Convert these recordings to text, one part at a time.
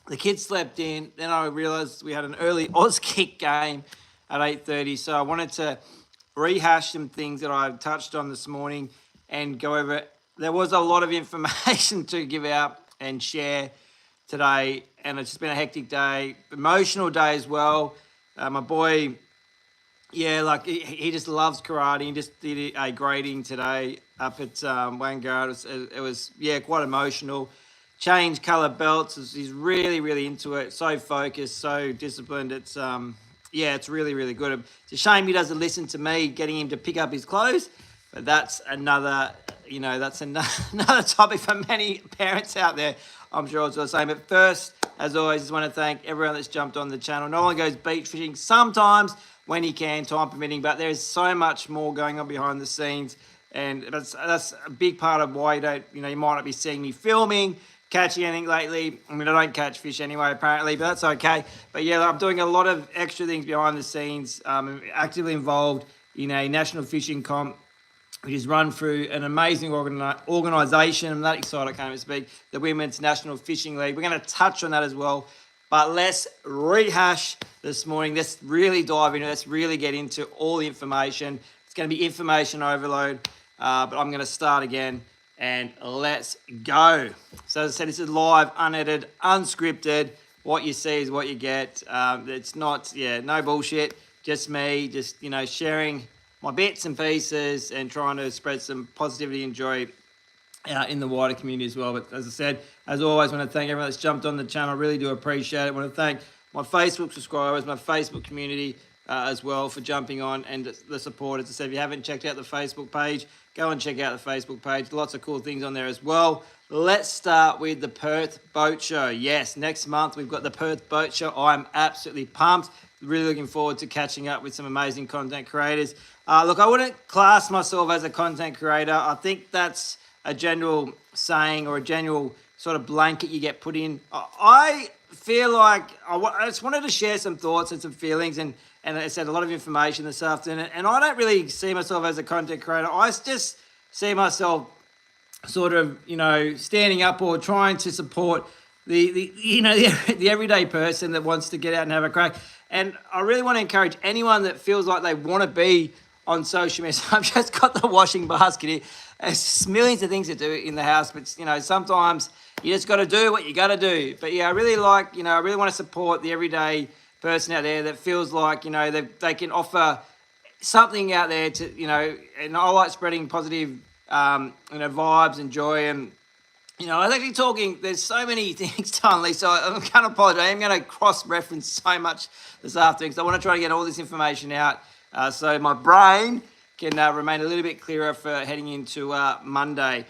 The kids slept in. Then I realised we had an early Oz kick game at 8:30. So I wanted to rehash some things that I touched on this morning and go over it. There was a lot of information to give out and share today, and it's just been a hectic day, emotional day as well. My boy, he just loves karate. He just did a grading today up at Vanguard. It was quite emotional. Change colour belts. He's really, really into it. So focused, so disciplined. It's really, really good. It's a shame he doesn't listen to me getting him to pick up his clothes, but that's another topic for many parents out there. I'm sure it's the same. But first, as always, just want to thank everyone that's jumped on the channel. Nolan goes beach fishing sometimes when he can, time permitting, but there's so much more going on behind the scenes, and that's a big part of why you might not be seeing me filming, catching anything lately. I mean, I don't catch fish anyway, apparently, but that's okay. But yeah, I'm doing a lot of extra things behind the scenes. I'm actively involved in a national fishing comp, which is run through an amazing organisation. I'm that excited I can't even speak. The Women's National Fishing League. We're going to touch on that as well. But let's rehash this morning. Let's really dive into it. Let's really get into all the information. It's going to be information overload, but I'm going to start again. And let's go. So as I said, this is live, unedited, unscripted. What you see is what you get. It's not, no bullshit. Just me, sharing my bits and pieces and trying to spread some positivity and joy in the wider community as well. But as I said, as always, I want to thank everyone that's jumped on the channel. I really do appreciate it. I want to thank my Facebook subscribers, my Facebook community as well for jumping on and the support. As I said, if you haven't checked out the Facebook page, go and check out the Facebook page. Lots of cool things on there as well. Let's start with the Perth Boat Show. Yes, next month we've got the Perth Boat Show. I'm absolutely pumped. Really looking forward to catching up with some amazing content creators. Look, I wouldn't class myself as a content creator. I think that's a general saying or a general sort of blanket you get put in. I feel like I just wanted to share some thoughts and some feelings, and I said a lot of information this afternoon, and I don't really see myself as a content creator. I just see myself sort of, standing up or trying to support the everyday person that wants to get out and have a crack. And I really want to encourage anyone that feels like they want to be on social media. So I've just got the washing basket here. There's millions of things to do in the house, but sometimes you just got to do what you got to do. But I really want to support the everyday person out there that feels like they can offer something out there to and I like spreading positive vibes and joy. And I was actually talking, there's so many things to unleash, so I'm going to apologize. I'm going to cross-reference so much this afternoon because I want to try to get all this information out so my brain can remain a little bit clearer for heading into Monday.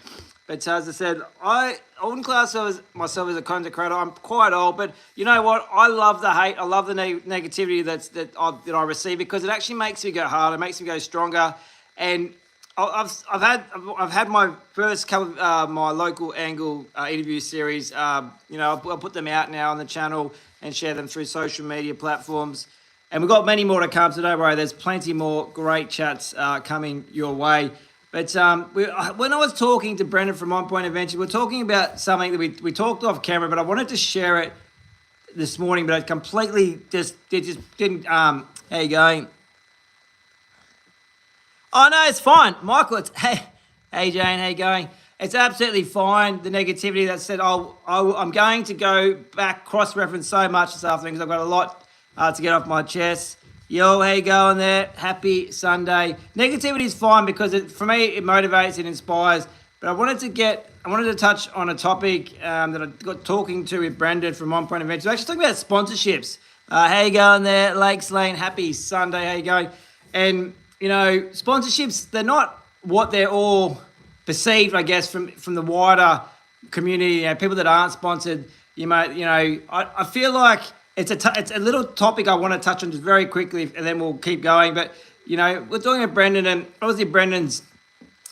But as I said, I wouldn't class myself as a content creator. I'm quite old, but you know what? I love the hate. I love the negativity that I receive because it actually makes me go harder. It makes me go stronger. And I've had my first couple of my local angle interview series. I'll put them out now on the channel and share them through social media platforms. And we've got many more to come, so don't worry. There's plenty more great chats coming your way. But when I was talking to Brendan from On Point Adventure, we're talking about something that we talked off camera, but I wanted to share it this morning, but I completely just didn't. How you going? Oh no, it's fine, Michael. It's hey Jane, how you going? It's absolutely fine. The negativity that said, I'm going to go back cross-reference so much this afternoon because I've got a lot to get off my chest. Yo, how you going there? Happy Sunday. Negativity is fine because for me it motivates, it inspires. But I wanted to touch on a topic that I got talking to with Brendan from On Point Adventure. Actually talking about sponsorships. How you going there, Lakes Lane? Happy Sunday. How you going? And sponsorships, they're not what they're all perceived, I guess, from the wider community. People that aren't sponsored. I feel like it's a little topic I want to touch on just very quickly, and then we'll keep going. But we're talking about Brendan, and obviously Brendan's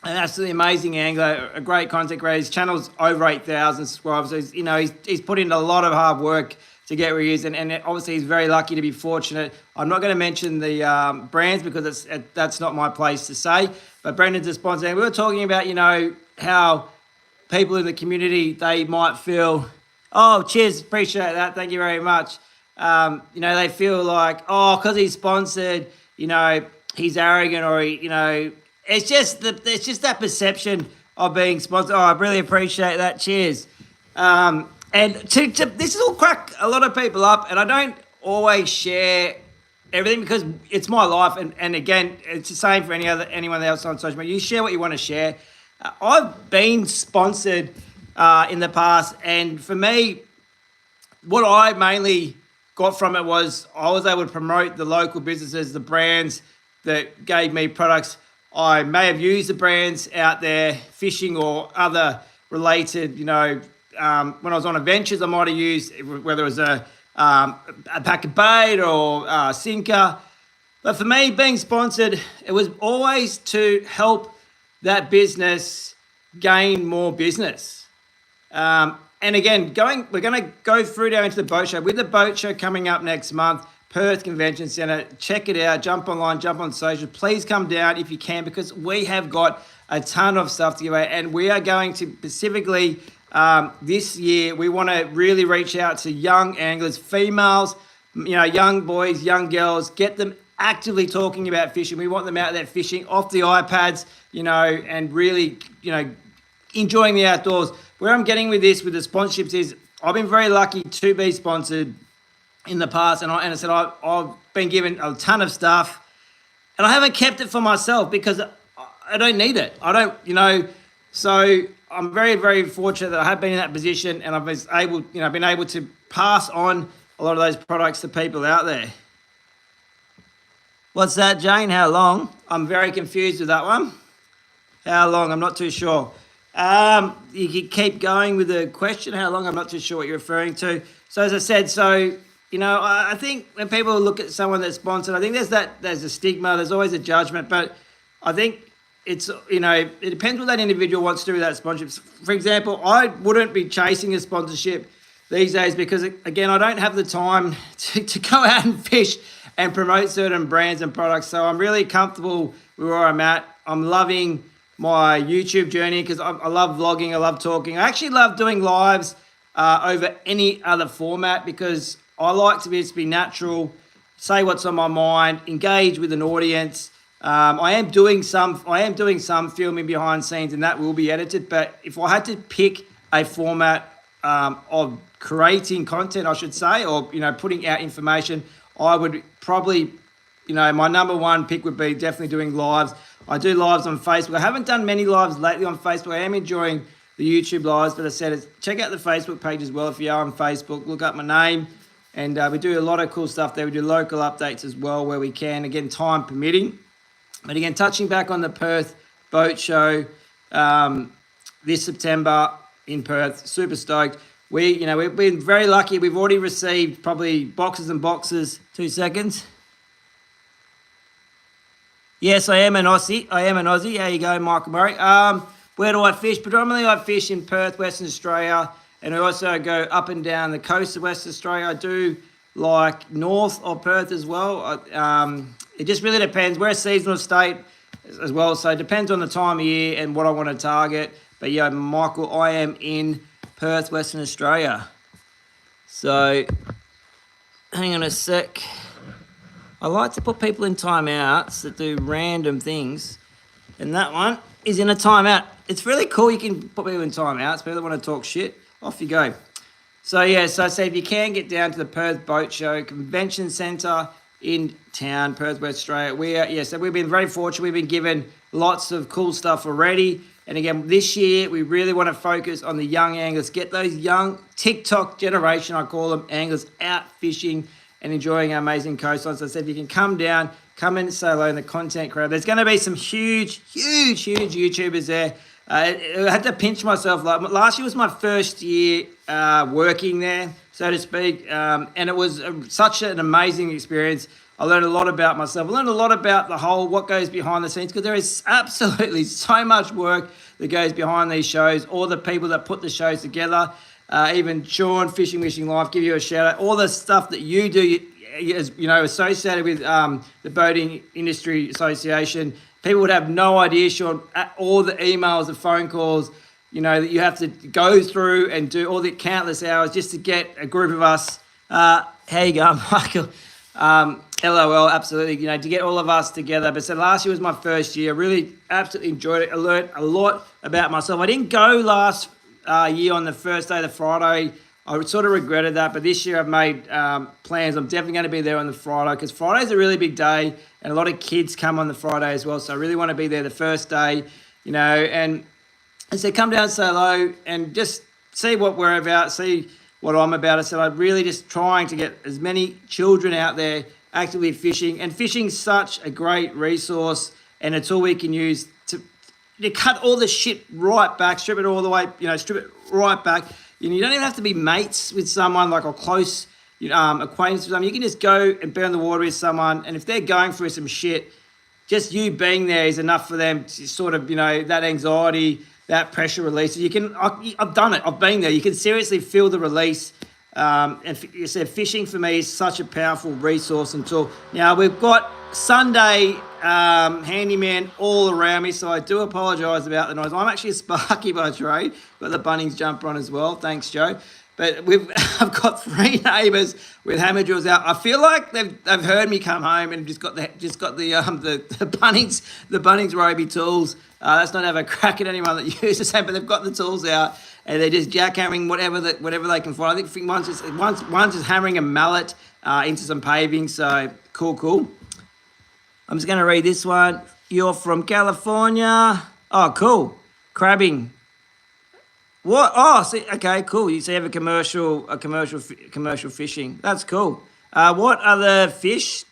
an absolutely amazing angler, a great content creator. His channel's over 8,000 subscribers. So he's put in a lot of hard work to get where he is, and obviously he's very lucky to be fortunate. I'm not going to mention the brands because that's not my place to say. But Brendan's a sponsor, and we were talking about how people in the community, they might feel, Oh, cheers. Appreciate that. Thank you very much. They feel like, oh, because he's sponsored, he's arrogant or it's just that perception of being sponsored. Oh, I really appreciate that. Cheers. And this will crack a lot of people up, and I don't always share everything because it's my life, and again, it's the same for anyone else on social media. You share what you want to share. I've been sponsored in the past, and for me, what I mainly got from it was I was able to promote the local businesses, the brands that gave me products. I may have used the brands out there, fishing or other related, when I was on adventures, I might have used, whether it was a pack of bait or sinker. But for me, being sponsored, it was always to help that business gain more business. And again, we're going to go through down into the boat show. With the boat show coming up next month, Perth Convention Centre, check it out, jump online, jump on social. Please come down if you can, because we have got a ton of stuff to give away, and we are going to specifically this year, we want to really reach out to young anglers, females, young boys, young girls, get them actively talking about fishing. We want them out there fishing off the iPads, and really, enjoying the outdoors. Where I'm getting with this, with the sponsorships, is I've been very lucky to be sponsored in the past, and I said I've been given a ton of stuff, and I haven't kept it for myself because I don't need it. I don't, so I'm very, very fortunate that I have been in that position, and I've been able to pass on a lot of those products to people out there. What's that, Jane? How long? I'm very confused with that one. How long? I'm not too sure. You can keep going with the question. How long? I'm not too sure what you're referring to. So as I said, I think when people look at someone that's sponsored, I think there's a stigma, there's always a judgment, but I think it's, it depends what that individual wants to do with that sponsorship. For example, I wouldn't be chasing a sponsorship these days because, again, I don't have the time to go out and fish and promote certain brands and products. So I'm really comfortable with where I'm at. I'm loving my YouTube journey because I love vlogging, I love talking. I actually love doing lives over any other format because I like to be natural, say what's on my mind, engage with an audience. I am doing some filming behind scenes, and that will be edited. But if I had to pick a format of creating content, I should say, or putting out information, I would probably, my number one pick would be definitely doing lives. I do lives on Facebook. I haven't done many lives lately on Facebook. I am enjoying the YouTube lives, but as I said, check out the Facebook page as well if you are on Facebook. Look up my name, and we do a lot of cool stuff there. We do local updates as well where we can, again, time permitting. But again, touching back on the Perth Boat Show this September in Perth, super stoked. We've been very lucky. We've already received probably boxes and boxes. 2 seconds. Yes, I am an Aussie. How you going, Michael Murray? Where do I fish? Predominantly I fish in Perth, Western Australia, and I also go up and down the coast of Western Australia. I do like north of Perth as well. It just really depends. We're a seasonal state as well, so it depends on the time of year and what I want to target. But yeah, Michael, I am in Perth, Western Australia. So hang on a sec. I like to put people in timeouts that do random things, and that one is in a timeout. It's really cool. You can put people in timeouts. People that want to talk shit, off you go. So yeah, so I say if you can get down to the Perth Boat Show Convention Centre in town, Perth, West Australia. So we've been very fortunate. We've been given lots of cool stuff already. And again, this year, we really want to focus on the young anglers, get those young TikTok generation, I call them, anglers out fishing and enjoying our amazing coastlines. So I said, if you can come down, come in and say hello in the content crowd. There's going to be some huge YouTubers there. I had to pinch myself. Like last year was my first year working there, so to speak, and it was such an amazing experience. I learned a lot about myself. I learned a lot about what goes behind the scenes, because there is absolutely so much work that goes behind these shows. All the people that put the shows together, even Sean, Fishing Wishing Life, give you a shout out. All the stuff that you do, associated with the Boating Industry Association. People would have no idea, Sean, all the emails, the phone calls, that you have to go through and do all the countless hours just to get a group of us. How you going, Michael? LOL, absolutely. To get all of us together. But so last year was my first year. Really, absolutely enjoyed it. I learned a lot about myself. I didn't go last year on the first day, the Friday. I sort of regretted that, but this year I've made plans. I'm definitely going to be there on the Friday because Friday's a really big day, and a lot of kids come on the Friday as well. So I really want to be there the first day, and so come down, say hello, and just see what we're about, see what I'm about. So I'm really just trying to get as many children out there actively fishing, and fishing's such a great resource and a tool we can use to cut all the shit right back, strip it all the way, strip it right back. You don't even have to be mates with someone, like a close acquaintance with someone. You can just go and burn the water with someone, and if they're going through some shit, just you being there is enough for them to sort of, that anxiety, that pressure release. I've done it. I've been there. You can seriously feel the release. And you said fishing for me is such a powerful resource and tool. Now we've got Sunday handyman all around me, so I do apologise about the noise. I'm actually a Sparky by trade. Got the Bunnings jumper on as well. Thanks, Joe. But I've got 3 neighbours with hammer drills out. I feel like they've heard me come home and just got the Bunnings Roby tools. Let's not have a crack at anyone that uses them, but they've got the tools out and they're just jackhammering whatever they can find. I think one's just hammering a mallet into some paving. So cool. I'm just going to read this one. You're from California. Oh, cool. Crabbing. What? Oh, see, okay, cool. You have a commercial fishing. That's cool. What other fish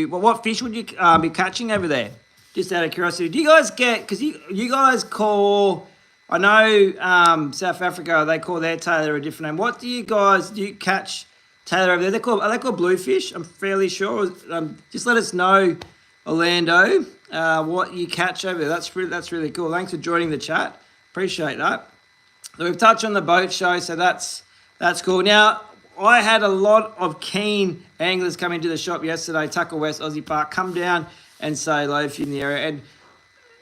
what fish would you be catching over there? Just out of curiosity, do you guys because you guys call, I know South Africa, they call their tailor a different name. What do you catch tailor over there? Are they called bluefish? I'm fairly sure. Just let us know, Orlando, what you catch over there. That's really cool. Thanks for joining the chat. Appreciate that. So we've touched on the boat show, so that's cool. Now, I had a lot of keen anglers come into the shop yesterday, Tucker West, Aussie Park, come down and say hello if you're in the area. And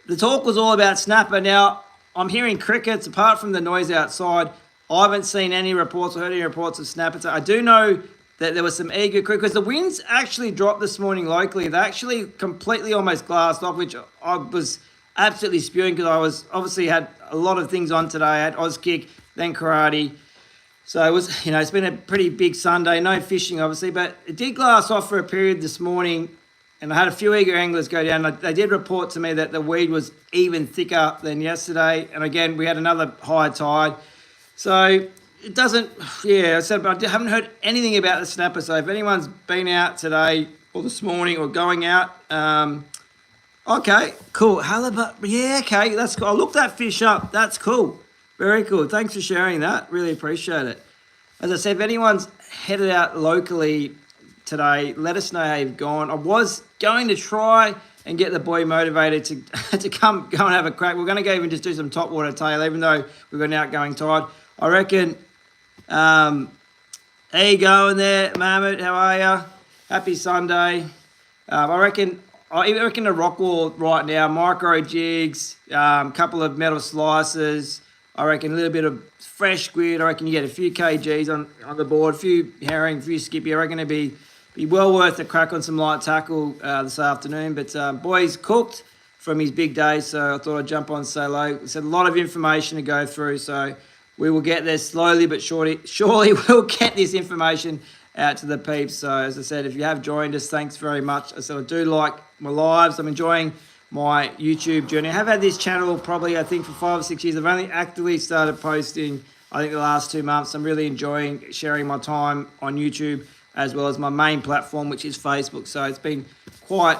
the talk was all about snapper. Now, I'm hearing crickets, apart from the noise outside. I haven't seen any reports or heard any reports of snappers. I do know that there was some eager cricket, because the winds actually dropped this morning locally. They actually completely almost glassed off, which I was absolutely spewing because I was obviously had a lot of things on today. I had Auskick, then karate. So it was, it's been a pretty big Sunday. No fishing, obviously, but it did glass off for a period this morning. And I had a few eager anglers go down. They did report to me that the weed was even thicker than yesterday. And again, we had another high tide. So it doesn't, I said, but I haven't heard anything about the snapper. So if anyone's been out today or this morning or going out, okay, cool. Halibut, yeah, okay, that's cool. I looked that fish up. That's cool. Very cool. Thanks for sharing that. Really appreciate it. As I said, if anyone's headed out locally today, let us know how you've gone. I was going to try and get the boy motivated to go and have a crack. We're going to go even just do some top water tail, even though we've got an outgoing tide. I reckon, how you going there, Mahmood? How are you? Happy Sunday. I reckon the rock wall right now, micro jigs, couple of metal slices. I reckon a little bit of fresh squid. I reckon you get a few kgs on the board, a few herring, a few skippy. I reckon it'd be well worth a crack on some light tackle this afternoon. But boy's cooked from his big day, so I thought I'd jump on solo. It's a lot of information to go through, so we will get there slowly but surely we'll get this information out to the peeps. So as I said, if you have joined us, thanks very much. I said I do like my lives. I'm enjoying my YouTube journey. I have had this channel probably, I think, for 5 or 6 years. I've only actively started posting, I think, the last 2 months. I'm really enjoying sharing my time on YouTube as well as my main platform, which is Facebook. So it's been I'd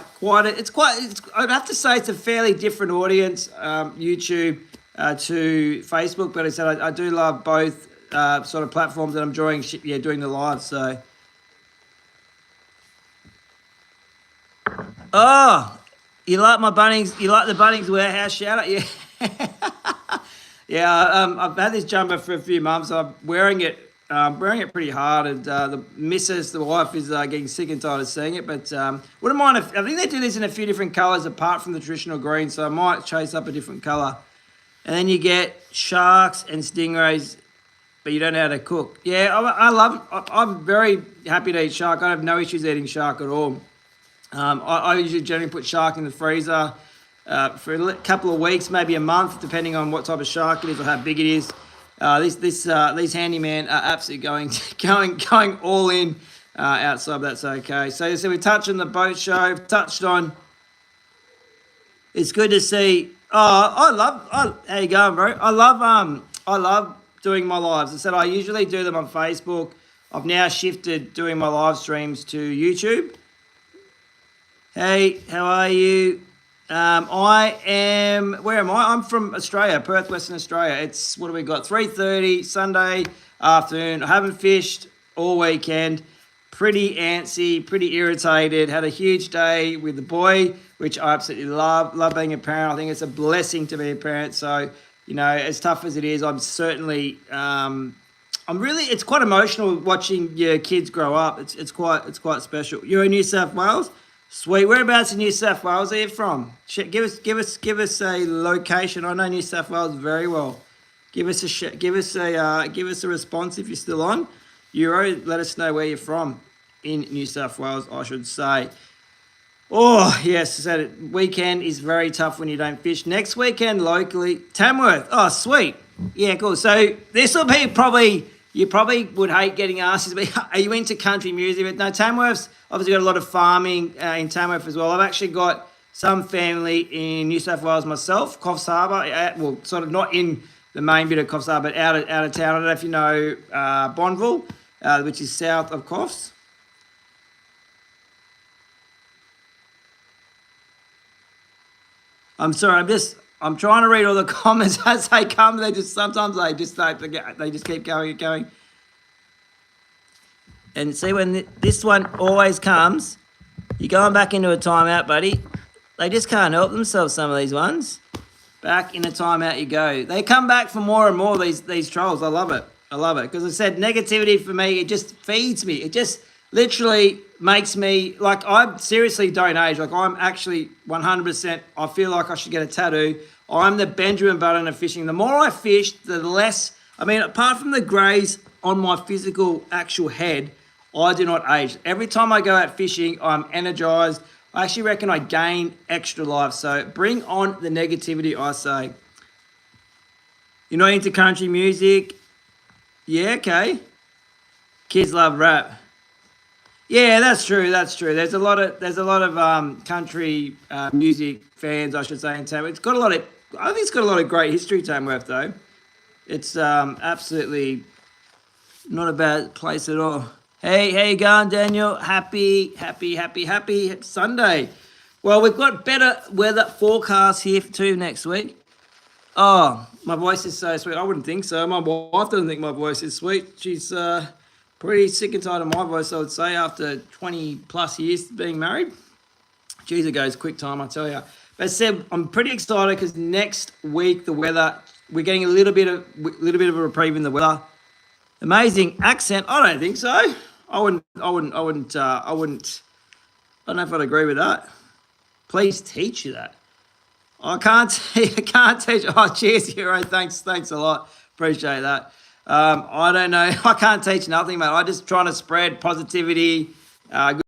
have to say it's a fairly different audience, YouTube to Facebook, but I said I do love both sort of platforms, that I'm enjoying doing the live. So you like my Bunnings, you like the Bunnings warehouse shout out? Yeah. I've had this jumper for a few months. I'm wearing it pretty hard, and the wife is getting sick and tired of seeing it, but wouldn't mind I think they do this in a few different colours apart from the traditional green, so I might chase up a different colour And then you get sharks and stingrays, but you don't know how to cook. Yeah, I'm very happy to eat shark. I have no issues eating shark at all. I usually generally put shark in the freezer for a couple of weeks, maybe a month, depending on what type of shark it is or how big it is. These handyman are absolutely going all in outside. That's okay. So we touched on the boat show. Touched on. It's good to see. How you going, bro? I love doing my lives. I said I usually do them on Facebook. I've now shifted doing my live streams to YouTube. Hey, how are you? Where am I? I'm from Australia, Perth, Western Australia. It's, what do we got? 3:30 Sunday afternoon. I haven't fished all weekend. Pretty antsy, pretty irritated. Had a huge day with the boy, which I absolutely love. Love being a parent. I think it's a blessing to be a parent. So, as tough as it is, I'm certainly, it's quite emotional watching your kids grow up. It's quite special. You're in New South Wales? Sweet. Whereabouts in New South Wales are you from? Give us a location. I know New South Wales very well. Give us a response if you're still on. Euro, let us know where you're from in New South Wales, I should say. Oh, yes, so weekend is very tough when you don't fish. Next weekend locally, Tamworth. Oh, sweet. Yeah, cool. So this will be you probably would hate getting asked, but are you into country music? But no, Tamworth's obviously got a lot of farming in Tamworth as well. I've actually got some family in New South Wales myself, Coffs Harbour. Well, sort of not in the main bit of Coffs Harbour, but out of town. I don't know if you know Bonville, which is south of Coffs. I'm sorry, I'm trying to read all the comments as they come. They just keep going and going. And see, when this one always comes, you're going back into a timeout, buddy. They just can't help themselves, some of these ones. Back in a timeout you go. They come back for more and more, these trolls. I love it. Because I said negativity for me, it just feeds me. It just literally makes me, like, I seriously don't age. Like, I'm actually 100%, I feel like I should get a tattoo. I'm the Benjamin Button of fishing. The more I fish, the less, apart from the greys on my physical actual head, I do not age. Every time I go out fishing, I'm energized. I actually reckon I gain extra life. So bring on the negativity, I say. You're not into country music? Yeah, okay. Kids love rap. Yeah, that's true. There's a lot of country music fans, I should say, in Tamworth. I think it's got a lot of great history, Tamworth, though. It's absolutely not a bad place at all. Hey, how you going, Daniel? Happy Sunday. Well, we've got better weather forecast here too next week. Oh, my voice is so sweet. I wouldn't think so. My wife doesn't think my voice is sweet. She's pretty sick and tired of my voice, I would say, after 20 plus years being married. Jeez, it goes quick time, I tell you. But as I said, I'm pretty excited because next week the weather, we're getting a little bit of a reprieve in the weather. Amazing accent. I don't think so. I don't know if I'd agree with that. Please teach you that. I can't teach. Oh, cheers, hero. Thanks a lot. Appreciate that. I don't know. I can't teach nothing, mate. I just trying to spread positivity. That,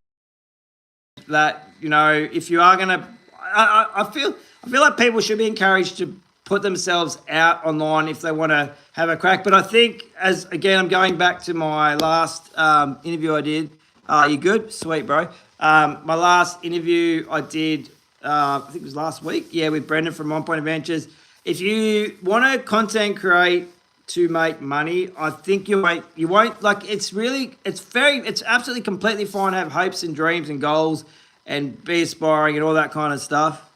if you are gonna, I feel like people should be encouraged to put themselves out online if they want to have a crack. But I think, I'm going back to my last interview I did. You good? Sweet, bro. My last interview I did, I think it was last week. Yeah, with Brendan from On Point Adventures. If you want to content create to make money, I think you won't, like, it's absolutely completely fine to have hopes and dreams and goals and be aspiring and all that kind of stuff.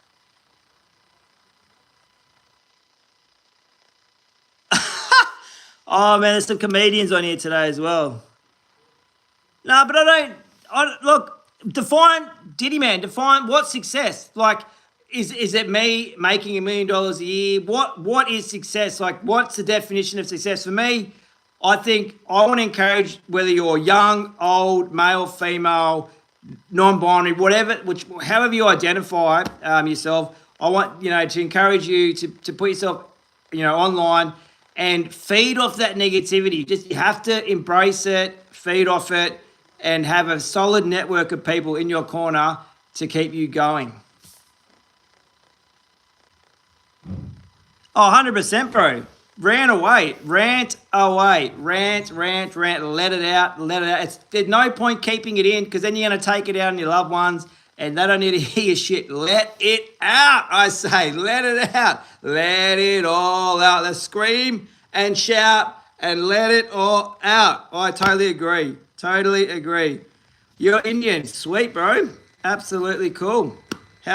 Oh, man, there's some comedians on here today as well. No, but define what's success. Like, is it me making $1 million a year? What is success? Like, what's the definition of success? For me, I think I want to encourage, whether you're young, old, male, female, non-binary, however you identify yourself, I want, to encourage you to put yourself online, and feed off that negativity. Just you have to embrace it, feed off it, and have a solid network of people in your corner to keep you going. Oh, 100%, bro. Rant away. Let it out. There's no point keeping it in, because then you're going to take it out on your loved ones, and they don't need to hear your shit. Let it out, I say. Let it out. Let it all out. Let's scream and shout and let it all out. I totally agree. You're Indian. Sweet, bro. Absolutely cool.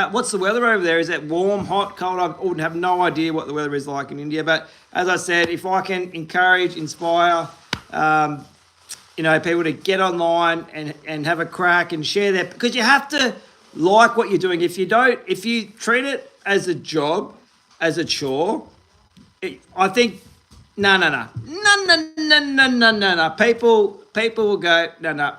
What's the weather over there? Is it warm, hot, cold? I wouldn't have no idea what the weather is like in India. But as I said, if I can encourage, inspire, people to get online and have a crack and share that, because you have to like what you're doing. If you treat it as a job, as a chore, I think no. People will go no.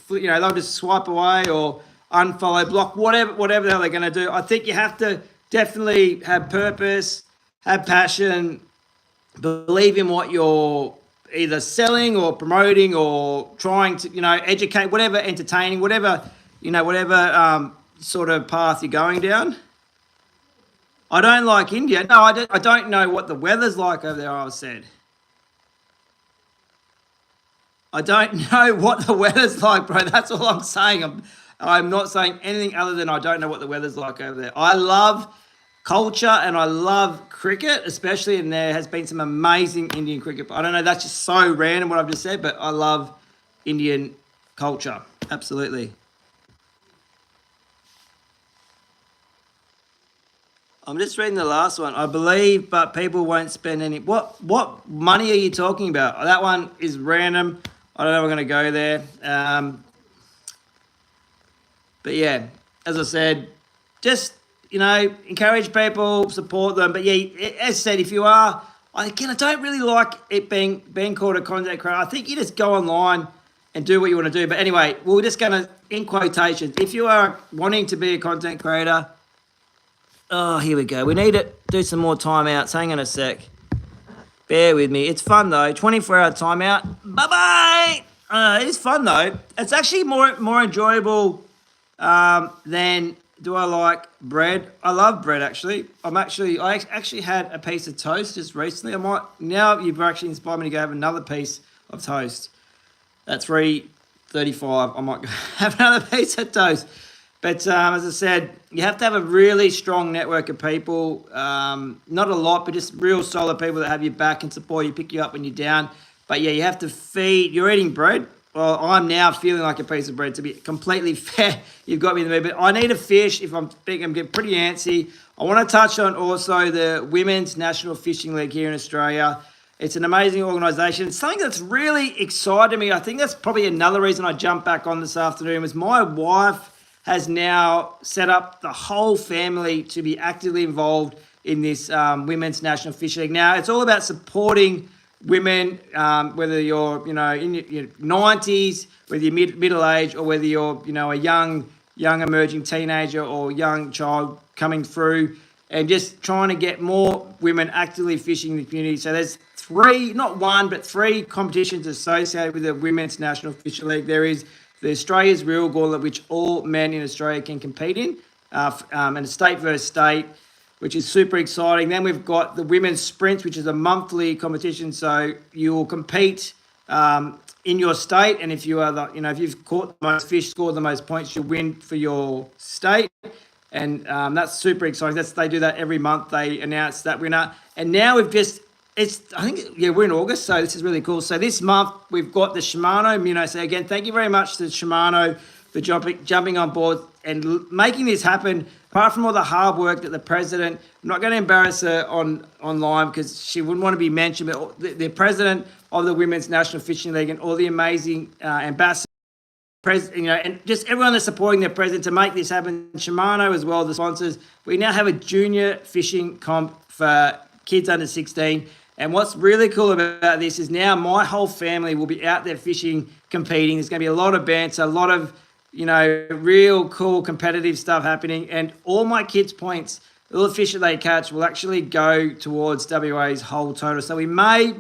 They'll just swipe away or unfollow, block, whatever the hell they're going to do. I think you have to definitely have purpose, have passion, believe in what you're either selling or promoting or trying to, educate, whatever, entertaining, whatever sort of path you're going down. I don't like India. No, I don't know what the weather's like over there, I said. I don't know what the weather's like, bro. That's all I'm saying. I'm not saying anything other than I don't know what the weather's like over there. I love culture and I love cricket, especially, and there has been some amazing Indian cricket. I don't know, that's just so random what I've just said, but I love Indian culture. Absolutely. I'm just reading the last one. I believe, but people won't spend any. What money are you talking about? That one is random. I don't know if we're going to go there. But yeah, as I said, just, encourage people, support them. But yeah, as I said, if you are, I don't really like it being called a content creator. I think you just go online and do what you want to do. But anyway, we're just going to, in quotations, if you are wanting to be a content creator, oh, here we go. We need to do some more timeouts. Hang on a sec. Bear with me. It's fun, though. 24-hour timeout. Bye-bye. It is fun, though. It's actually more enjoyable than do I like bread. I love bread, actually. I actually had a piece of toast just recently. Now you've actually inspired me to go have another piece of toast. At 3:35, I might go have another piece of toast. But as I said, you have to have a really strong network of people. Not a lot, but just real solid people that have your back and support you, pick you up when you're down. But yeah, you have to feed. You're eating bread. Well, I'm now feeling like a piece of bread, to be completely fair. You've got me in the mood. But I need a fish if I'm getting pretty antsy. I want to touch on also the Women's National Fishing League here in Australia. It's an amazing organisation. It's something that's really excited me. I think that's probably another reason I jumped back on this afternoon was my wife has now set up the whole family to be actively involved in this Women's National Fishing League. Now, it's all about supporting women, whether you're, in your 90s, whether you're middle age, or whether you're, a young emerging teenager or young child coming through, and just trying to get more women actively fishing in the community. So there's not one, but three competitions associated with the Women's National Fishing League. There is the Australia's Real Gauntlet, which all men in Australia can compete in, and a state versus state, which is super exciting. Then we've got the Women's Sprints, which is a monthly competition. So you will compete in your state, and if you are if you've caught the most fish, scored the most points, you'll win for your state. And that's super exciting. They do that every month. They announce that winner. And now we're in August, so this is really cool. So this month we've got the Shimano. So again, thank you very much to Shimano for jumping on board and making this happen. Apart from all the hard work that the president, I'm not going to embarrass her online because she wouldn't want to be mentioned, but the president of the Women's National Fishing League and all the amazing ambassadors, and just everyone that's supporting their president to make this happen. Shimano as well, the sponsors. We now have a junior fishing comp for kids under 16. And what's really cool about this is now my whole family will be out there fishing, competing. There's going to be a lot of banter, a lot of, real cool competitive stuff happening. And all my kids' points all the fish that they catch will actually go towards WA's whole total. So we may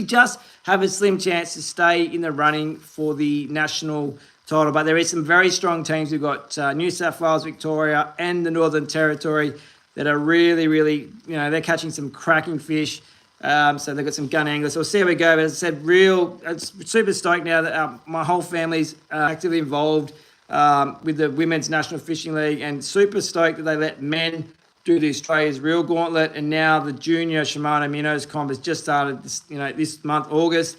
just have a slim chance to stay in the running for the national title. But there is some very strong teams. We've got New South Wales, Victoria, and the Northern Territory that are really, really, they're catching some cracking fish. So they've got some gun anglers. So we'll see how we go. But as I said, super stoked now that my whole family's actively involved with the Women's National Fishing League, and super stoked that they let men do the Australia's Reel Gauntlet, and now the junior Shimano Minnows comp has just started this month, August.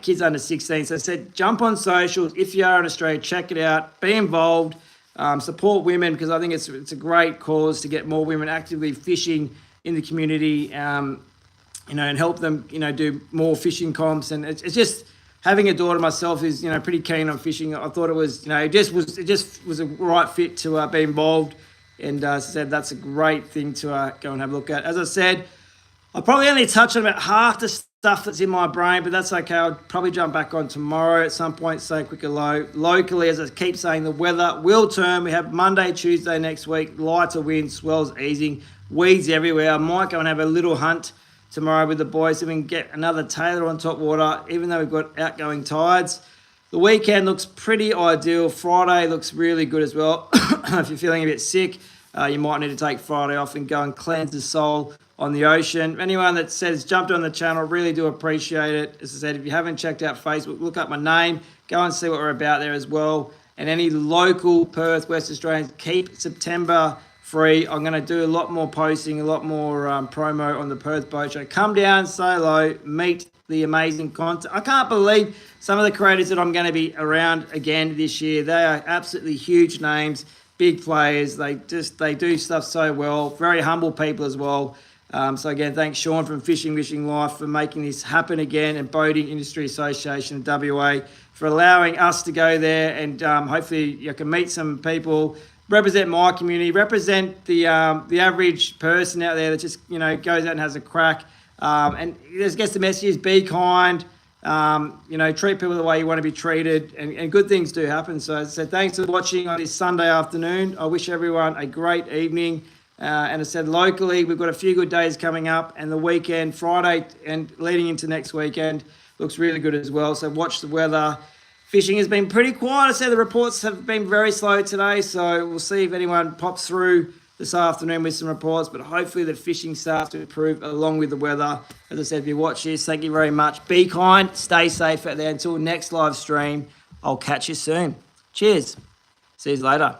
Kids under 16. So I said, jump on socials. If you are in Australia, check it out. Be involved. Support women, because I think it's a great cause to get more women actively fishing in the community, and help them, do more fishing comps. And it's just having a daughter myself is, pretty keen on fishing. I thought it was, it just was a right fit to be involved. And as I said, that's a great thing to go and have a look at. As I said, I'll probably only touch on about half the stuff that's in my brain, but that's okay. I'll probably jump back on tomorrow at some point, say quick or low. Locally, as I keep saying, the weather will turn. We have Monday, Tuesday next week, lighter winds, swells easing, weeds everywhere. I might go and have a little hunt tomorrow with the boys so we can get another tailor on top water, even though we've got outgoing tides. The weekend looks pretty ideal. Friday looks really good as well. If you're feeling a bit sick, you might need to take Friday off and go and cleanse the soul on the ocean. Anyone that says jumped on the channel, really do appreciate it. As I said, if you haven't checked out Facebook, look up my name, go and see what we're about there as well. And any local Perth, West Australians, keep September free. I'm going to do a lot more posting, a lot more promo on the Perth Boat Show. Come down, say hello, meet the amazing content. I can't believe some of the creators that I'm going to be around again this year. They are absolutely huge names, big players. They do stuff so well. Very humble people as well. So again, thanks Sean from Fishing Wishing Life for making this happen again, and Boating Industry Association of WA for allowing us to go there, and hopefully you can meet some people, represent my community, represent the average person out there that just goes out and has a crack, and just gets the message is be kind, treat people the way you want to be treated, and good things do happen. So as I said, thanks for watching on this Sunday afternoon. I wish everyone a great evening. And I said, locally, we've got a few good days coming up, and the weekend, Friday and leading into next weekend, looks really good as well. So watch the weather. Fishing has been pretty quiet. I said the reports have been very slow today, so we'll see if anyone pops through this afternoon with some reports, but hopefully the fishing starts to improve along with the weather. As I said, if you watch this, thank you very much. Be kind, stay safe out there. Until next live stream, I'll catch you soon. Cheers. See you later.